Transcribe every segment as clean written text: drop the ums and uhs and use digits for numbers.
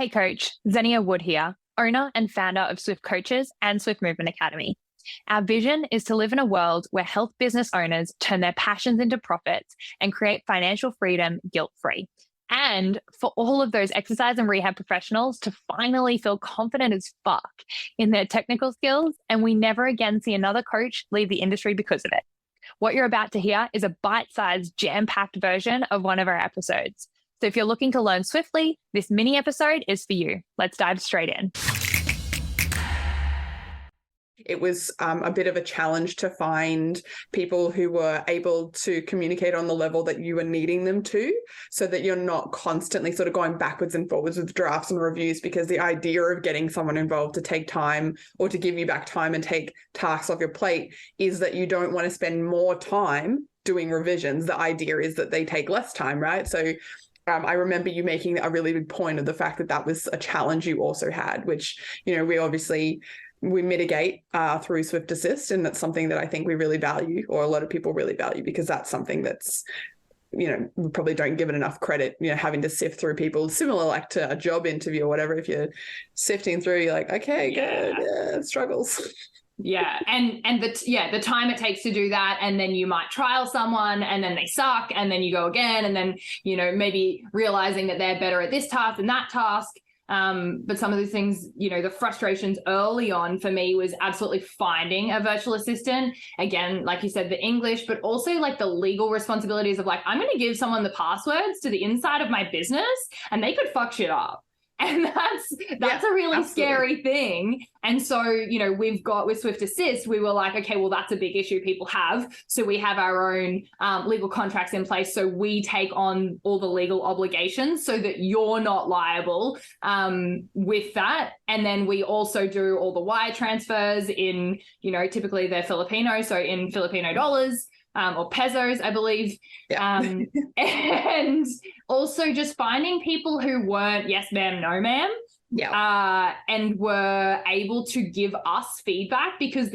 Hey coach, Xenia Wood here, owner and founder of Swift Coaches and Swift Movement Academy. Our vision is to live in a world where health business owners turn their passions into profits and create financial freedom guilt-free. And for all of those exercise and rehab professionals to finally feel confident as fuck in their technical skills, and we never again see another coach leave the industry because of it. What you're about to hear is a bite-sized, jam-packed version of one of our episodes. So if you're looking to learn swiftly, this mini episode is for you. Let's dive straight in. It was a bit of a challenge to find people who were able to communicate on the level that you were needing them to, so that you're not constantly sort of going backwards and forwards with drafts and reviews, because the idea of getting someone involved to take time or to give you back time and take tasks off your plate is that you don't want to spend more time doing revisions. The idea is that they take less time, right? So I remember you making a really big point of the fact that that was a challenge you also had, which, you know, we mitigate through Swift Assist. And that's something that I think we really value, or a lot of people really value, because that's something that's, you know, we probably don't give it enough credit, you know, having to sift through people, similar like to a job interview or whatever. If you're sifting through, you're like, okay, good, yeah, it struggles. Yeah. And the time it takes to do that. And then you might trial someone and then they suck. And then you go again. And then, you know, maybe realizing that they're better at this task than that task. But some of these things, you know, the frustrations early on for me was absolutely finding a virtual assistant. Again, like you said, the English, but also like the legal responsibilities of like, I'm going to give someone the passwords to the inside of my business and they could fuck shit up. And that's a really scary thing. And so, you know, with Swift Assist, we were like, okay, well, that's a big issue people have. So we have our own legal contracts in place. So we take on all the legal obligations so that you're not liable with that. And then we also do all the wire transfers in, you know, typically they're Filipino, so in Filipino dollars. Or pesos, I believe. Yeah. And also just finding people who weren't yes, ma'am, no, ma'am. Yeah. And were able to give us feedback, because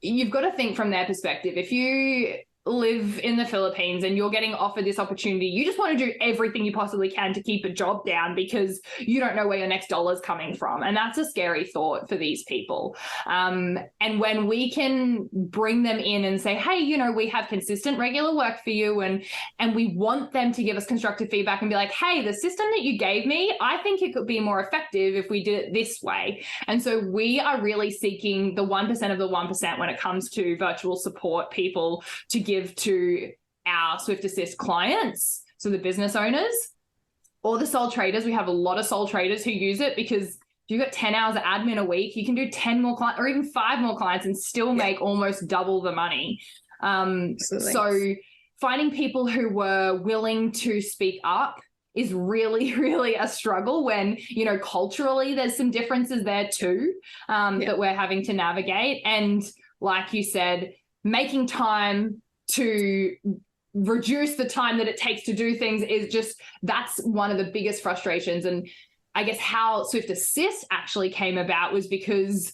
you've got to think from their perspective. If you live in the Philippines and you're getting offered this opportunity, you just want to do everything you possibly can to keep a job down, because you don't know where your next dollar's coming from. And that's a scary thought for these people. And when we can bring them in and say, hey, you know, we have consistent regular work for you, and we want them to give us constructive feedback and be like, hey, the system that you gave me, I think it could be more effective if we did it this way. And so we are really seeking the 1% of the 1% when it comes to virtual support people to give to our Swift Assist clients, so the business owners or the sole traders. We have a lot of sole traders who use it, because if you've got 10 hours of admin a week, you can do 10 more clients or even 5 more clients and still make almost double the money. So finding people who were willing to speak up is really, really a struggle when, you know, culturally there's some differences there too, that we're having to navigate. And like you said, making time to reduce the time that it takes to do things that's one of the biggest frustrations. And I guess how Swift Assist actually came about was because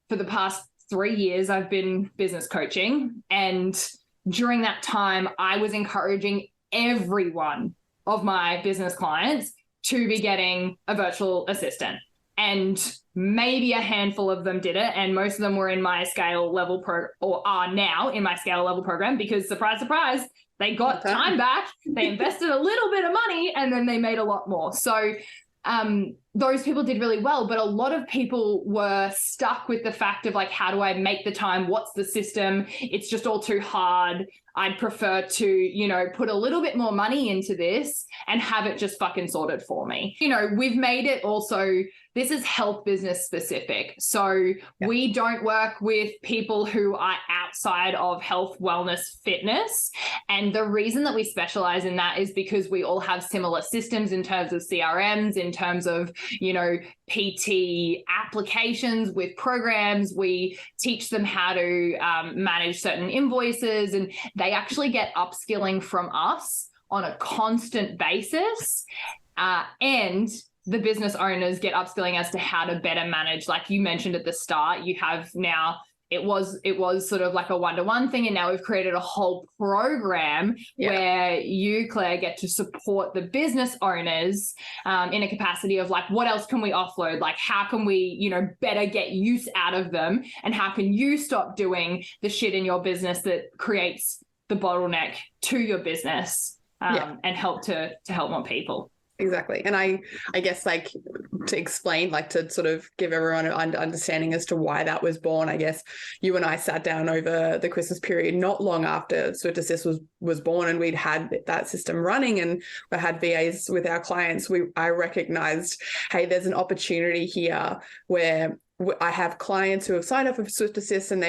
for the past 3 years, I've been business coaching. And during that time, I was encouraging every one of my business clients to be getting a virtual assistant. And maybe a handful of them did it, and most of them were in my scale level or are now in my scale level program, because surprise, surprise, they got time back, they invested a little bit of money, and then they made a lot more. So those people did really well, but a lot of people were stuck with the fact of like, how do I make the time? What's the system? It's just all too hard. I'd prefer to, you know, put a little bit more money into this and have it just fucking sorted for me. You know, we've made it also, this is health business specific. So we don't work with people who are outside of health, wellness, fitness. And the reason that we specialize in that is because we all have similar systems in terms of CRMs, in terms of, you know, PT applications with programs. We teach them how to manage certain invoices, and they actually get upskilling from us on a constant basis. And the business owners get upskilling as to how to better manage. Like you mentioned at the start, you have now it was sort of like a one-to-one thing, and now we've created a whole program where you, Claire, get to support the business owners in a capacity of like, what else can we offload? Like, how can we, better get use out of them, and how can you stop doing the shit in your business that creates the bottleneck to your business, and help to help more people. Exactly. And I guess like to explain, like to sort of give everyone an understanding as to why that was born, I guess you and I sat down over the Christmas period, not long after Swift Assist was born, and we'd had that system running and we had VAs with our clients. I recognized, hey, there's an opportunity here where I have clients who have signed up for Swift Assist, and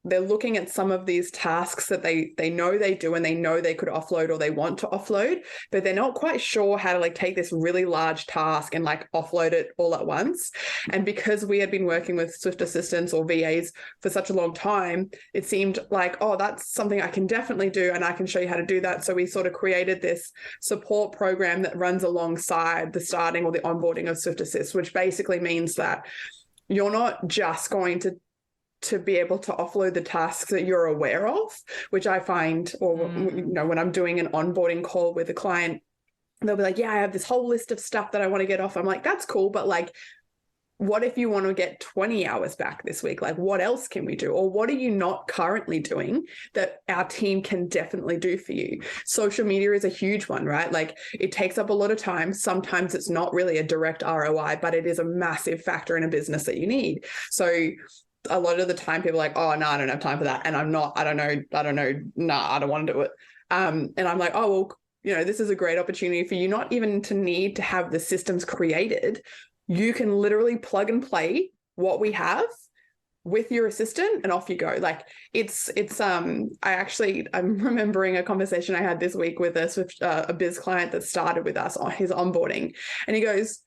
they're looking at some of these tasks that they know they do and they know they could offload or they want to offload, but they're not quite sure how to like take this really large task and like offload it all at once. And because we had been working with Swift assistants or VAs for such a long time, it seemed like, oh, that's something I can definitely do and I can show you how to do that. So we sort of created this support program that runs alongside the starting or the onboarding of Swift Assist, which basically means that you're not just going to be able to offload the tasks that you're aware of, which I find, or when I'm doing an onboarding call with a client, they'll be like, yeah, I have this whole list of stuff that I want to get off. I'm like, that's cool, but like, what if you want to get 20 hours back this week? Like, what else can we do? Or what are you not currently doing that our team can definitely do for you? Social media is a huge one, right? Like, it takes up a lot of time. Sometimes it's not really a direct ROI, but it is a massive factor in a business that you need. So a lot of the time people are like, oh, no, I don't have time for that. And I don't know. Nah, I don't want to do it. And I'm like, oh, well, this is a great opportunity for you not even to need to have the systems created. You can literally plug and play what we have with your assistant and off you go. Like I'm remembering a conversation I had this week with a biz client that started with us on his onboarding. And he goes,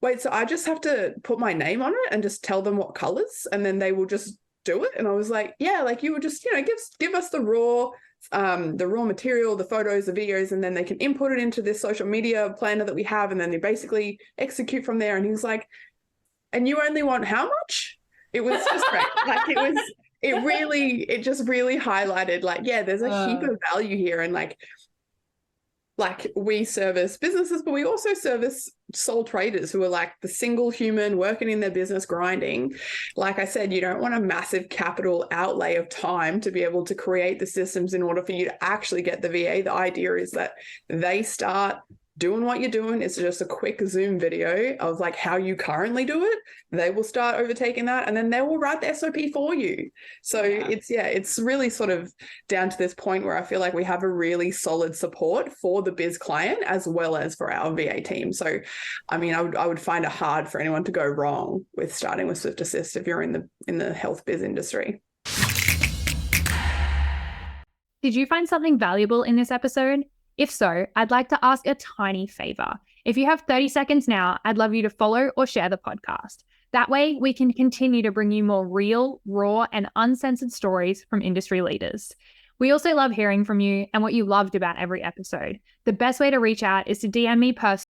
wait, so I just have to put my name on it and just tell them what colors and then they will just do it? And I was like, yeah, like you would just, give us the raw material, the photos, the videos, and then they can input it into this social media planner that we have. And then they basically execute from there. And he was like, and you only want how much? It was just great. Like it just really highlighted like, yeah, there's a heap of value here. And like we service businesses, but we also service sole traders who are like the single human working in their business, grinding. Like I said, you don't want a massive capital outlay of time to be able to create the systems in order for you to actually get the VA. The idea is that they start doing what you're doing. It's just a quick Zoom video of like how you currently do it. They will start overtaking that and then they will write the SOP for you. So it's really sort of down to this point where I feel like we have a really solid support for the biz client as well as for our VA team. So, I mean, I would find it hard for anyone to go wrong with starting with Swift Assist if you're in the health biz industry. Did you find something valuable in this episode? If so, I'd like to ask a tiny favor. If you have 30 seconds now, I'd love you to follow or share the podcast. That way, we can continue to bring you more real, raw, and uncensored stories from industry leaders. We also love hearing from you and what you loved about every episode. The best way to reach out is to DM me personally